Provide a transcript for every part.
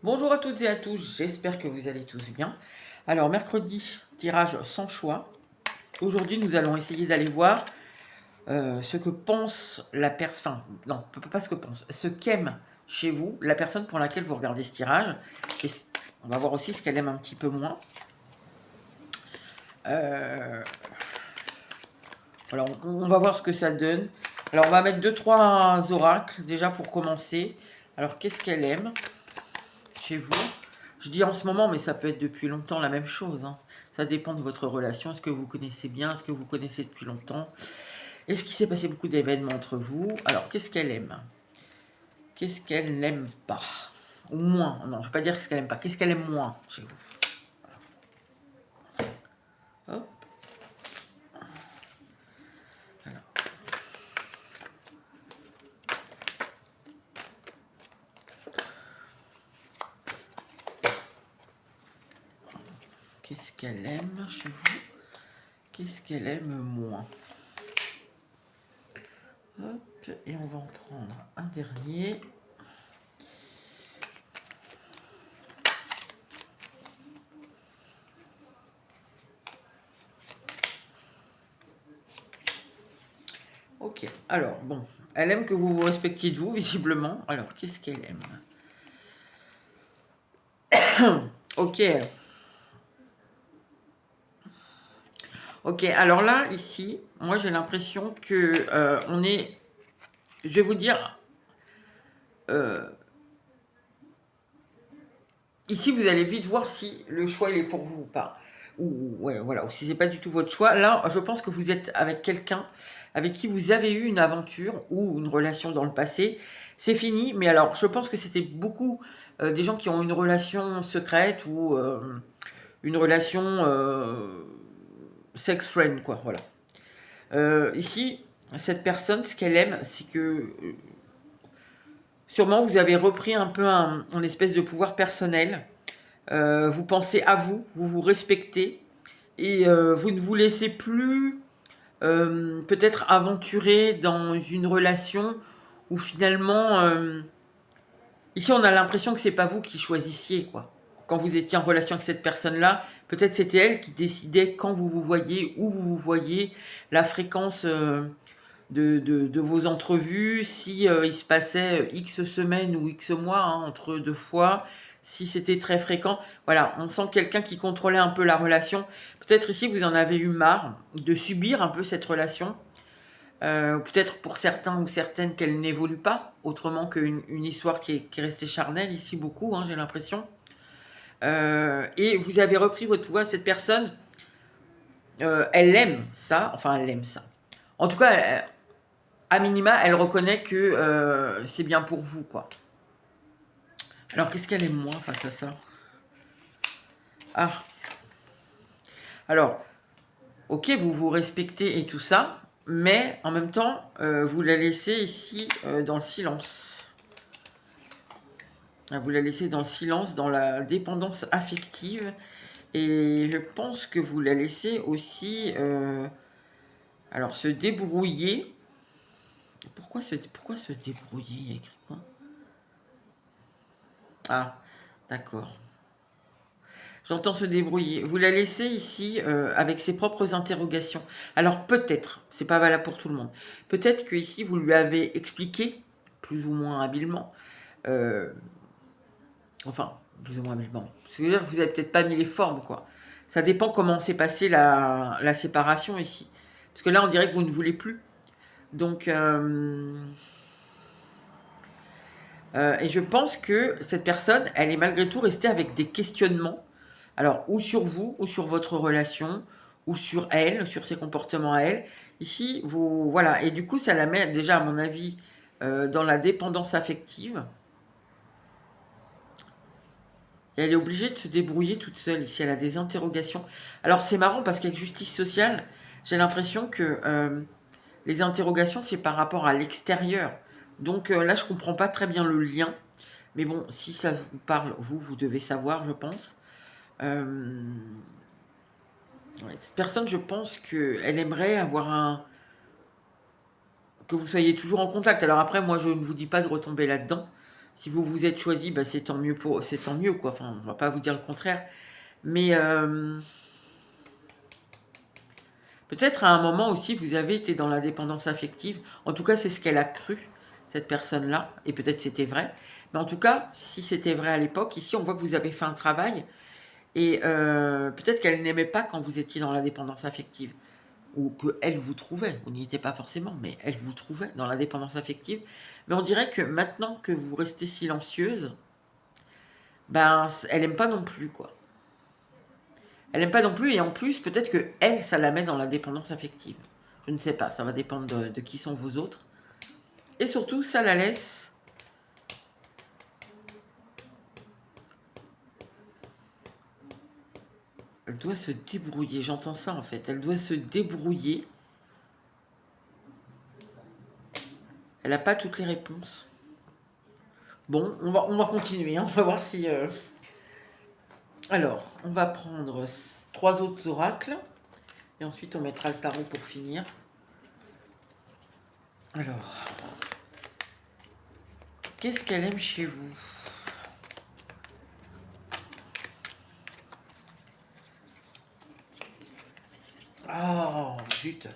Bonjour à toutes et à tous, j'espère que vous allez tous bien. Alors, mercredi, tirage sans choix. Aujourd'hui, nous allons essayer d'aller voir ce que pense la personne. Enfin, non, pas ce que pense, ce qu'aime chez vous la personne pour laquelle vous regardez ce tirage. Et on va voir aussi ce qu'elle aime un petit peu moins. Alors, on va voir ce que ça donne. Alors, on va mettre 2-3 oracles déjà pour commencer. Alors, qu'est-ce qu'elle aime chez vous? Je dis en ce moment, mais ça peut être depuis longtemps la même chose. Hein. Ça dépend de votre relation. Est-ce que vous connaissez bien? Est-ce que vous connaissez depuis longtemps? Est-ce qu'il s'est passé beaucoup d'événements entre vous? Alors, qu'est-ce qu'elle aime? Qu'est-ce qu'elle n'aime pas? Ou moins? Non, je ne vais pas dire ce qu'elle n'aime pas. Qu'est-ce qu'elle aime moins chez vous? Hop. Alors. Qu'est-ce qu'elle aime chez vous? Qu'est-ce qu'elle aime moins? Hop, et on va en prendre un dernier. Ok, alors, bon, elle aime que vous vous respectiez de vous, visiblement. Alors, qu'est-ce qu'elle aime? Ok. Ok, alors là, ici, moi j'ai l'impression que on est... Je vais vous dire... ici, vous allez vite voir si le choix il est pour vous ou pas. Ou, ouais, voilà, ou si c'est pas du tout votre choix. Là, je pense que vous êtes avec quelqu'un avec qui vous avez eu une aventure ou une relation dans le passé. C'est fini, mais alors, je pense que c'était beaucoup des gens qui ont une relation secrète ou une relation sex friend, quoi, voilà. Ici, cette personne, ce qu'elle aime, c'est que sûrement vous avez repris un peu un espèce de pouvoir personnel. Vous pensez à vous, vous vous respectez et vous ne vous laissez plus peut-être aventurer dans une relation où finalement, ici on a l'impression que c'est pas vous qui choisissiez quoi. Quand vous étiez en relation avec cette personne-là, peut-être c'était elle qui décidait quand vous vous voyez, où vous vous voyez, la fréquence de vos entrevues, si il se passait X semaines ou X mois hein, entre deux fois, si c'était très fréquent. Voilà, on sent quelqu'un qui contrôlait un peu la relation. Peut-être ici, vous en avez eu marre de subir un peu cette relation. Peut-être pour certains ou certaines qu'elle n'évolue pas, autrement qu'une histoire qui est restée charnelle, ici beaucoup, hein, j'ai l'impression. Et vous avez repris votre pouvoir, cette personne, elle aime ça, enfin elle aime ça. En tout cas, à minima, elle reconnaît que c'est bien pour vous, quoi. Alors, qu'est-ce qu'elle aime moins face à ça? Ah, alors, ok, vous vous respectez et tout ça, mais en même temps, vous la laissez ici dans le silence. Vous la laissez dans le silence, dans la dépendance affective. Et je pense que vous la laissez aussi alors se débrouiller. Pourquoi se débrouiller? Il y a écrit quoi? Ah, d'accord. J'entends se débrouiller. Vous la laissez ici avec ses propres interrogations. Alors peut-être, c'est pas valable pour tout le monde, peut-être que ici vous lui avez expliqué, plus ou moins habilement, euh, enfin, plus ou moins habilement, c'est-à-dire que vous avez peut-être pas mis les formes, quoi. Ça dépend comment s'est passée la séparation ici. Parce que là, on dirait que vous ne voulez plus. Donc, et je pense que cette personne, elle est malgré tout restée avec des questionnements. Alors, ou sur vous, ou sur votre relation, ou sur elle, sur ses comportements à elle. Ici, vous, voilà. Et du coup, ça la met déjà, à mon avis, dans la dépendance affective. Et elle est obligée de se débrouiller toute seule. Ici, elle a des interrogations. Alors, c'est marrant parce qu'avec justice sociale, j'ai l'impression que les interrogations, c'est par rapport à l'extérieur. Donc là, je comprends pas très bien le lien. Mais bon, si ça vous parle, vous devez savoir, je pense. Euh, ouais, cette personne, je pense qu'elle aimerait avoir un... que vous soyez toujours en contact. Alors après, moi, je ne vous dis pas de retomber là-dedans. Si vous vous êtes choisi, bah, c'est tant mieux c'est tant mieux, quoi. Enfin, on va pas vous dire le contraire. Mais peut-être à un moment aussi, vous avez été dans la dépendance affective. En tout cas, c'est ce qu'elle a cru, cette personne-là. Et peut-être c'était vrai. Mais en tout cas, si c'était vrai à l'époque, ici, on voit que vous avez fait un travail. Et peut-être qu'elle n'aimait pas quand vous étiez dans la dépendance affective. Ou qu'elle vous trouvait. Vous n'y étiez pas forcément, mais elle vous trouvait dans la dépendance affective. Mais on dirait que maintenant que vous restez silencieuse, ben, elle n'aime pas non plus, quoi. Elle n'aime pas non plus, et en plus, peut-être que elle, ça la met dans la dépendance affective. Je ne sais pas, ça va dépendre de qui sont vos autres. Et surtout, ça la laisse... Elle doit se débrouiller, j'entends ça en fait. Elle doit se débrouiller. Elle n'a pas toutes les réponses. Bon, on va continuer, hein. On va voir si... Alors, on va prendre 3 autres oracles. Et ensuite, on mettra le tarot pour finir. Alors, qu'est-ce qu'elle aime chez vous? Oh, zut.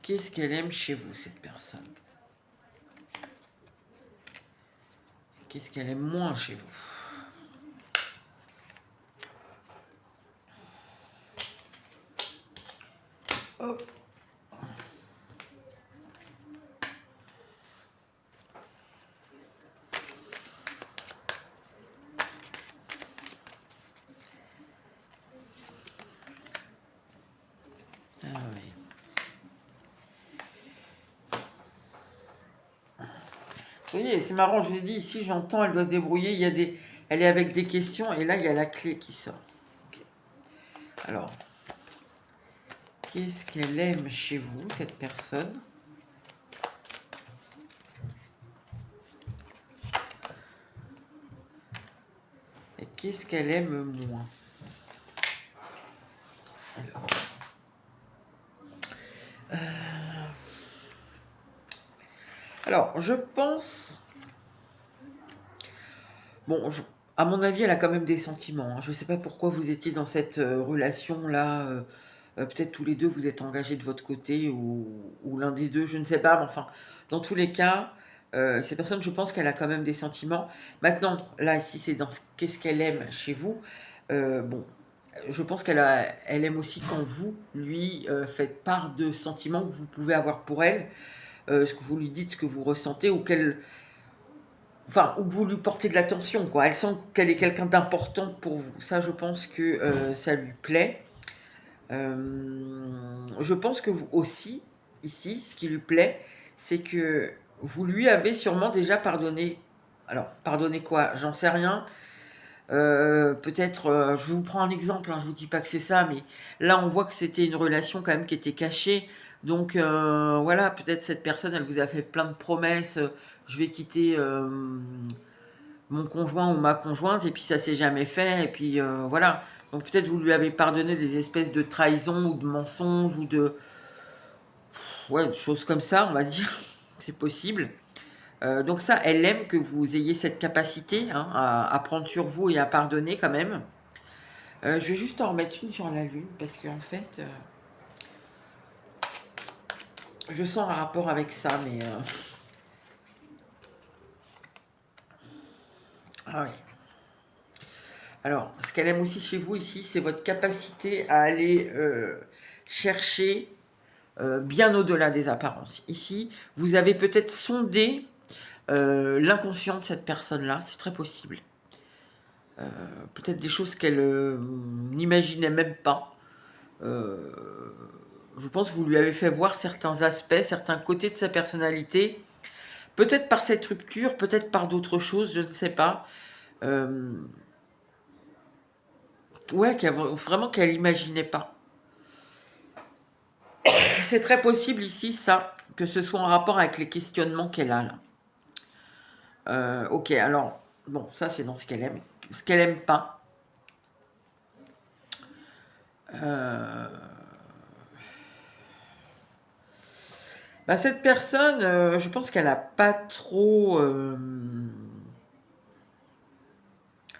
Qu'est-ce qu'elle aime chez vous, cette personne? Qu'est-ce qu'elle aime moins chez vous? Oh. Ah oui. Vous voyez, c'est marrant, je vous ai dit, ici j'entends, elle doit se débrouiller, il y a des... elle est avec des questions, et là il y a la clé qui sort. Okay. Alors, qu'est-ce qu'elle aime chez vous, cette personne? Et qu'est-ce qu'elle aime moins? Alors, je pense... Bon, à mon avis, elle a quand même des sentiments, hein. Je ne sais pas pourquoi vous étiez dans cette relation-là. Peut-être tous les deux, vous êtes engagés de votre côté, ou l'un des deux, je ne sais pas. Mais enfin, dans tous les cas, cette personne, je pense qu'elle a quand même des sentiments. Maintenant, là, ici, c'est dans qu'est-ce qu'elle aime chez vous. Bon, je pense elle aime aussi quand vous, lui, faites part de sentiments que vous pouvez avoir pour elle, ce que vous lui dites, ce que vous ressentez, ou qu'elle... Enfin, ou que vous lui portez de l'attention, quoi. Elle sent qu'elle est quelqu'un d'important pour vous. Ça, je pense que ça lui plaît. Je pense que vous aussi, ici, ce qui lui plaît, c'est que vous lui avez sûrement déjà pardonné. Alors, pardonné quoi? J'en sais rien. Peut-être, je vous prends un exemple, hein, je vous dis pas que c'est ça, mais là, on voit que c'était une relation quand même qui était cachée. Donc, voilà, peut-être cette personne, elle vous a fait plein de promesses. Je vais quitter mon conjoint ou ma conjointe, et puis ça s'est jamais fait, et puis voilà. Donc peut-être vous lui avez pardonné des espèces de trahisons ou de mensonges ou de... Ouais, de choses comme ça, on va dire. C'est possible. Donc ça, elle aime que vous ayez cette capacité, hein, à prendre sur vous et à pardonner quand même. Je vais juste en remettre une sur la lune, parce qu'en fait, je sens un rapport avec ça, mais... Ah oui. Alors, ce qu'elle aime aussi chez vous ici, c'est votre capacité à aller chercher bien au-delà des apparences. Ici, vous avez peut-être sondé l'inconscient de cette personne-là, c'est très possible. Peut-être des choses qu'elle n'imaginait même pas. Je pense que vous lui avez fait voir certains aspects, certains côtés de sa personnalité, peut-être par cette rupture, peut-être par d'autres choses, je ne sais pas. Ouais, vraiment qu'elle n'imaginait pas. C'est très possible ici, ça, que ce soit en rapport avec les questionnements qu'elle a là. Ok, alors, bon, ça c'est dans ce qu'elle aime. Ce qu'elle aime pas. Bah, cette personne, je pense qu'elle a pas trop,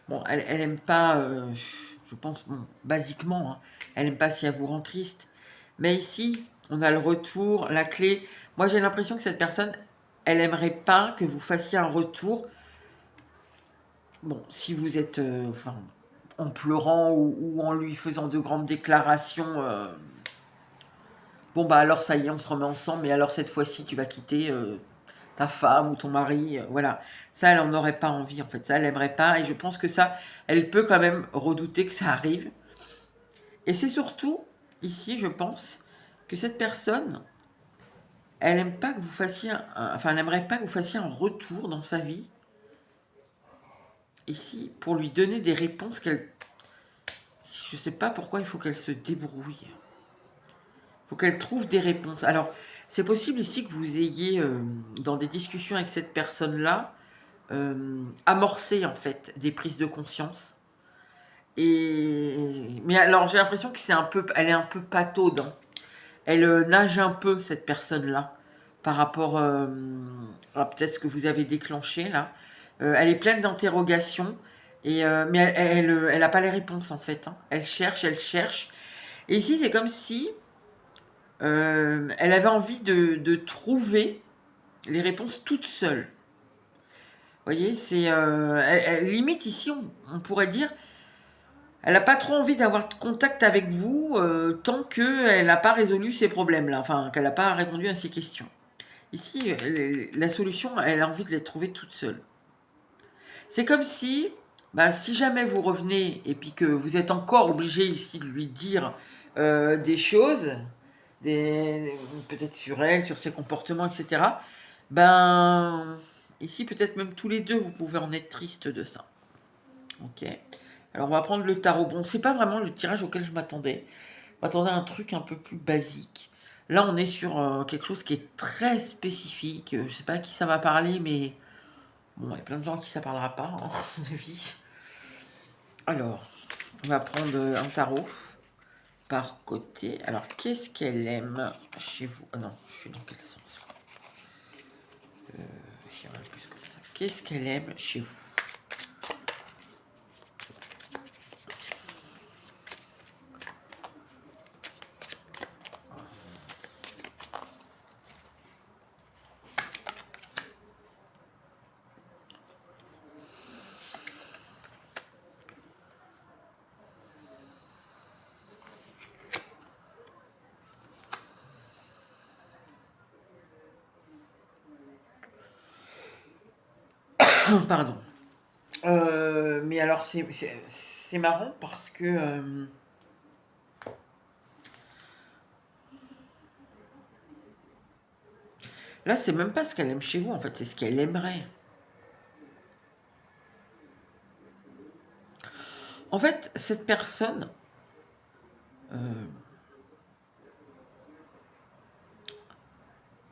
bon, elle aime pas, je pense, bon, basiquement, hein, elle aime pas si elle vous rend triste. Mais ici, on a le retour, la clé. Moi, j'ai l'impression que cette personne, elle aimerait pas que vous fassiez un retour. Bon, si vous êtes, enfin, en pleurant ou en lui faisant de grandes déclarations, bon, bah, alors ça y est, on se remet ensemble, mais alors cette fois-ci, tu vas quitter, ta femme ou ton mari, voilà. Ça, elle en aurait pas envie, en fait. Ça, elle aimerait pas et je pense que ça, elle peut quand même redouter que ça arrive. Et c'est surtout, ici, je pense, que cette personne, elle aime pas que vous fassiez enfin, elle aimerait pas que vous fassiez un retour dans sa vie, ici, pour lui donner des réponses qu'elle... Je sais pas pourquoi il faut qu'elle se débrouille. Il faut qu'elle trouve des réponses. Alors, c'est possible ici que vous ayez, dans des discussions avec cette personne-là, amorcé, en fait, des prises de conscience. Mais alors, j'ai l'impression que elle est un peu pataude, hein. Elle nage un peu, cette personne-là, par rapport à peut-être ce que vous avez déclenché, là. Elle est pleine d'interrogations, mais elle a pas les réponses, en fait, hein. Elle cherche, elle cherche. Et ici, c'est comme si elle avait envie de trouver les réponses toute seule. Vous voyez, limite ici, on pourrait dire, elle n'a pas trop envie d'avoir de contact avec vous tant qu'elle n'a pas résolu ces problèmes-là, enfin, qu'elle n'a pas répondu à ces questions. Ici, la solution, elle a envie de les trouver toute seule. C'est comme si, bah, si jamais vous revenez et puis que vous êtes encore obligé ici de lui dire des choses, peut-être sur elle, sur ses comportements, etc., ben, ici, peut-être même tous les deux, vous pouvez en être triste de ça. Ok. Alors, on va prendre le tarot. Bon, c'est pas vraiment le tirage auquel je m'attendais. Je m'attendais à un truc un peu plus basique. Là, on est sur quelque chose qui est très spécifique. Je sais pas à qui ça va parler, mais bon, il y a plein de gens à qui ça parlera pas, hein, de vie. Alors, on va prendre un tarot par côté. Alors, qu'est-ce qu'elle aime chez vous? Ah non, je suis dans quel sens là? J'irai plus comme ça. Qu'est-ce qu'elle aime chez vous? Pardon. Mais alors, c'est marrant parce que là, c'est même pas ce qu'elle aime chez vous, en fait, c'est ce qu'elle aimerait. En fait, cette personne, euh,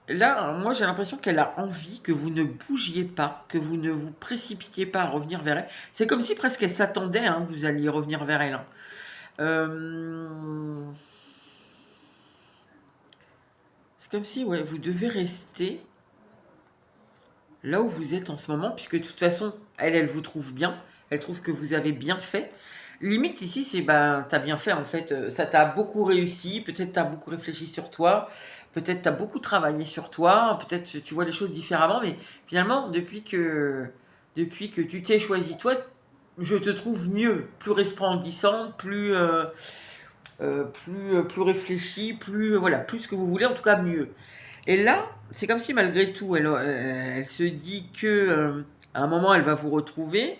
là, moi, j'ai l'impression qu'elle a envie que vous ne bougiez pas, que vous ne vous précipitiez pas à revenir vers elle. C'est comme si presque elle s'attendait hein, que vous alliez revenir vers elle, hein. Euh, c'est comme si, ouais, vous devez rester là où vous êtes en ce moment, puisque de toute façon, elle vous trouve bien, elle trouve que vous avez bien fait. Limite ici, c'est ben, t'as bien fait en fait, ça t'a beaucoup réussi, peut-être t'as beaucoup réfléchi sur toi, peut-être t'as beaucoup travaillé sur toi, peut-être tu vois les choses différemment, mais finalement, depuis que tu t'es choisi toi, je te trouve mieux, plus resplendissant, plus réfléchi, voilà, plus ce que vous voulez, en tout cas mieux. Et là, c'est comme si malgré tout, elle se dit que à un moment, elle va vous retrouver,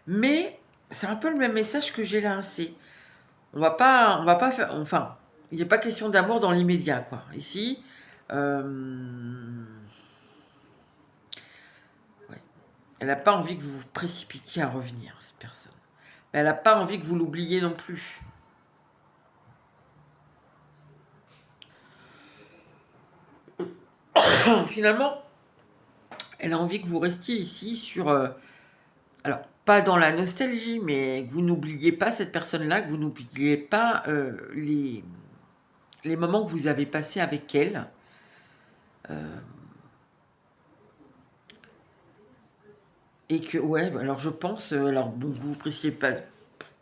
mais c'est un peu le même message que j'ai là. On va pas faire, enfin, il n'est pas question d'amour dans l'immédiat, quoi. Ici, euh, ouais, elle n'a pas envie que vous vous précipitiez à revenir, cette personne. Mais elle n'a pas envie que vous l'oubliez non plus. Finalement, elle a envie que vous restiez ici sur alors, pas dans la nostalgie, mais que vous n'oubliez pas cette personne-là, que vous n'oubliez pas les moments que vous avez passés avec elle. Et que, ouais, alors je pense, alors bon, vous vous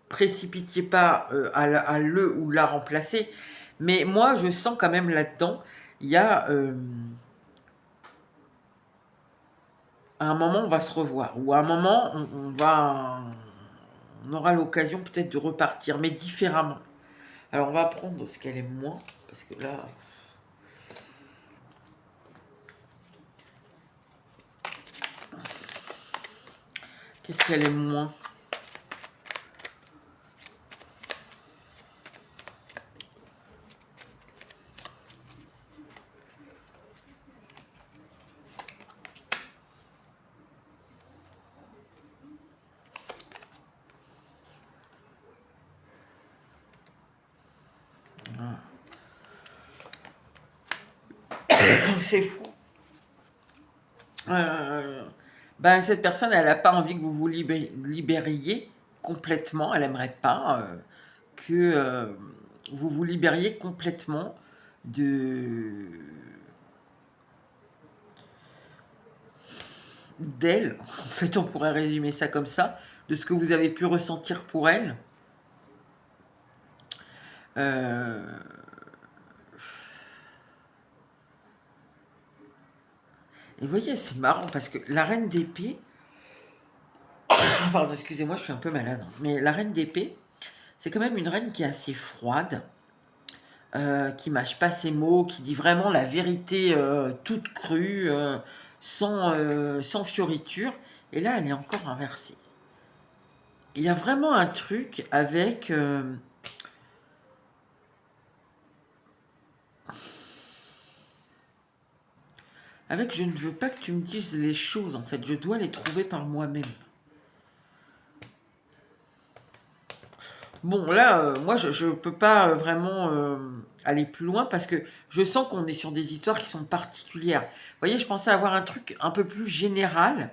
précipitiez pas à le ou la remplacer, mais moi je sens quand même là-dedans, il y a à un moment on va se revoir, ou à un moment on aura l'occasion peut-être de repartir, mais différemment. Alors on va prendre ce qu'elle aime moins, parce que là, qu'est-ce qu'elle aime moins? C'est fou. Ben, cette personne, elle n'a pas envie que vous vous libériez complètement. Elle n'aimerait pas que vous vous libériez complètement de d'elle. En fait, on pourrait résumer ça comme ça, de ce que vous avez pu ressentir pour elle. Euh, Et vous voyez, c'est marrant parce que la reine d'épée, pardon, excusez-moi, je suis un peu malade, hein, mais la reine d'épée, c'est quand même une reine qui est assez froide, qui mâche pas ses mots, qui dit vraiment la vérité toute crue, sans fioriture. Et là, elle est encore inversée. Il y a vraiment un truc avec je ne veux pas que tu me dises les choses, en fait. Je dois les trouver par moi-même. Bon, là, moi, je ne peux pas vraiment aller plus loin parce que je sens qu'on est sur des histoires qui sont particulières. Vous voyez, je pensais avoir un truc un peu plus général.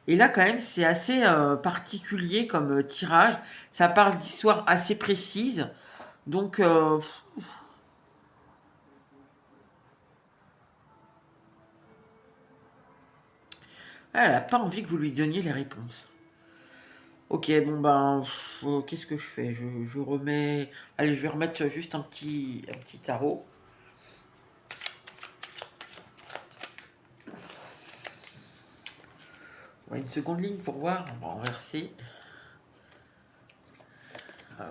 Et là, quand même, c'est assez particulier comme tirage. Ça parle d'histoires assez précises. Donc, elle n'a pas envie que vous lui donniez les réponses. Ok, bon ben, qu'est-ce que je fais? Je remets... Allez, je vais remettre juste un petit tarot. Ouais, une seconde ligne pour voir. On va renverser. Ah ouais.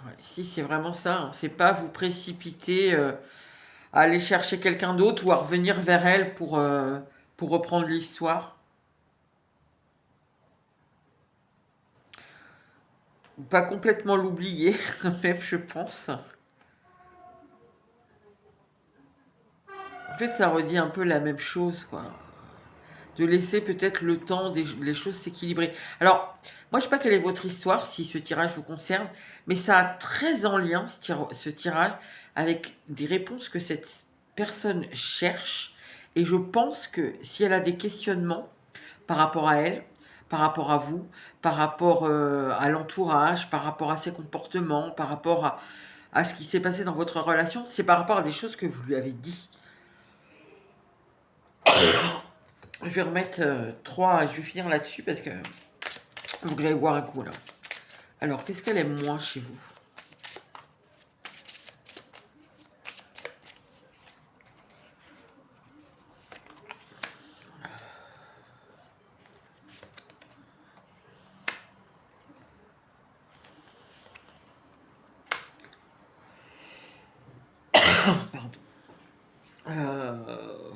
Ouais, si c'est vraiment ça, hein, c'est pas vous précipiter à aller chercher quelqu'un d'autre ou à revenir vers elle pour reprendre l'histoire. Ou pas complètement l'oublier, même je pense. En fait, ça redit un peu la même chose, quoi. De laisser peut-être le temps des les choses s'équilibrer. Alors, moi, je sais pas quelle est votre histoire, si ce tirage vous concerne, mais ça a très en lien, ce tirage, avec des réponses que cette personne cherche. Et je pense que si elle a des questionnements par rapport à elle, par rapport à vous, par rapport à l'entourage, par rapport à ses comportements, par rapport à ce qui s'est passé dans votre relation, c'est par rapport à des choses que vous lui avez dit. Je vais remettre 3, je vais finir là-dessus parce que faut que j'aille boire un coup là. Alors, qu'est-ce qu'elle aime moins chez vous? Pardon. Euh,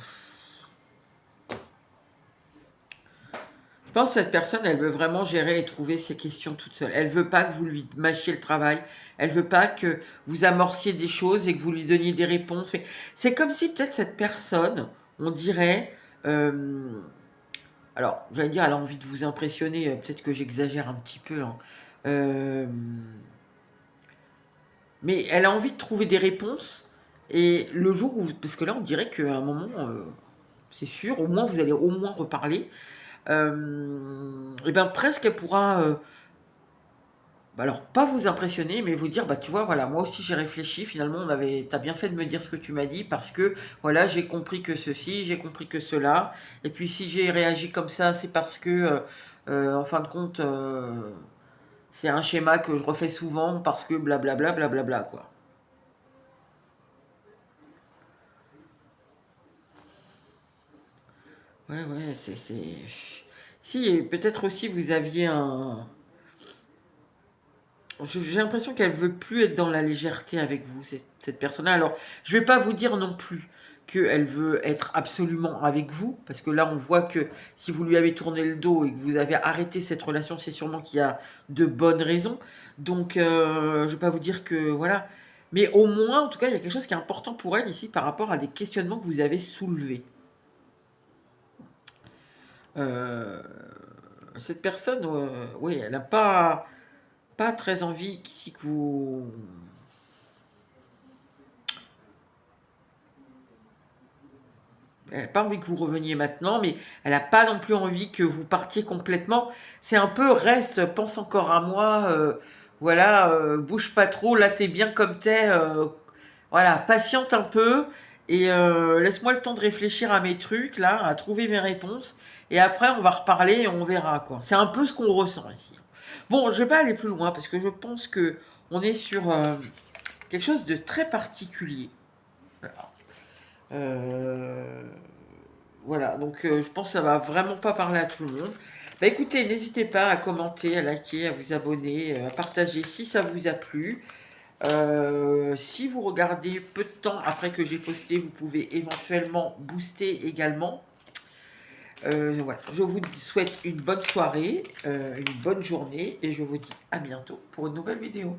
Je pense que cette personne, elle veut vraiment gérer et trouver ses questions toute seule. Elle veut pas que vous lui mâchiez le travail. Elle veut pas que vous amorciez des choses et que vous lui donniez des réponses. Mais c'est comme si peut-être cette personne, on dirait, euh, alors j'allais dire, elle a envie de vous impressionner. Peut-être que j'exagère un petit peu, hein. Euh, mais elle a envie de trouver des réponses. Et le jour où, parce que là, on dirait qu'à un moment, c'est sûr. Au moins, vous allez au moins reparler. Et ben presque elle pourra, bah, alors pas vous impressionner, mais vous dire: «Bah, tu vois, voilà, moi aussi j'ai réfléchi, finalement tu bien fait de me dire ce que tu m'as dit parce que, voilà, j'ai compris que ceci, j'ai compris que cela et puis si j'ai réagi comme ça, c'est parce que, en fin de compte, c'est un schéma que je refais souvent parce que blablabla, blablabla, quoi». Ouais, ouais, c'est si et peut-être aussi vous aviez un j'ai l'impression qu'elle veut plus être dans la légèreté avec vous, cette personne-là. Alors, je vais pas vous dire non plus qu'elle veut être absolument avec vous, parce que là, on voit que si vous lui avez tourné le dos et que vous avez arrêté cette relation, c'est sûrement qu'il y a de bonnes raisons. Donc, je vais pas vous dire que voilà. Mais au moins, en tout cas, il y a quelque chose qui est important pour elle ici par rapport à des questionnements que vous avez soulevés. Heu, cette personne, oui, elle n'a pas très envie qu'ici que vous elle a pas envie que vous reveniez maintenant, mais elle a pas non plus envie que vous partiez complètement. C'est un peu: «Reste, pense encore à moi, voilà, bouge pas trop, là tu es bien comme tu es, voilà, patiente un peu et laisse-moi le temps de réfléchir à mes trucs là, à trouver mes réponses et après on va reparler et on verra quoi». C'est un peu ce qu'on ressent ici. Bon, je vais pas aller plus loin parce que je pense qu'on est sur, quelque chose de très particulier. Voilà. Heu voilà, donc je pense que ça va vraiment pas parler à tout le monde. Bah, écoutez, n'hésitez pas à commenter, à liker, à vous abonner, à partager si ça vous a plu. Si vous regardez peu de temps après que j'ai posté, vous pouvez éventuellement booster également. Voilà, je vous souhaite une bonne soirée, une bonne journée et je vous dis à bientôt pour une nouvelle vidéo.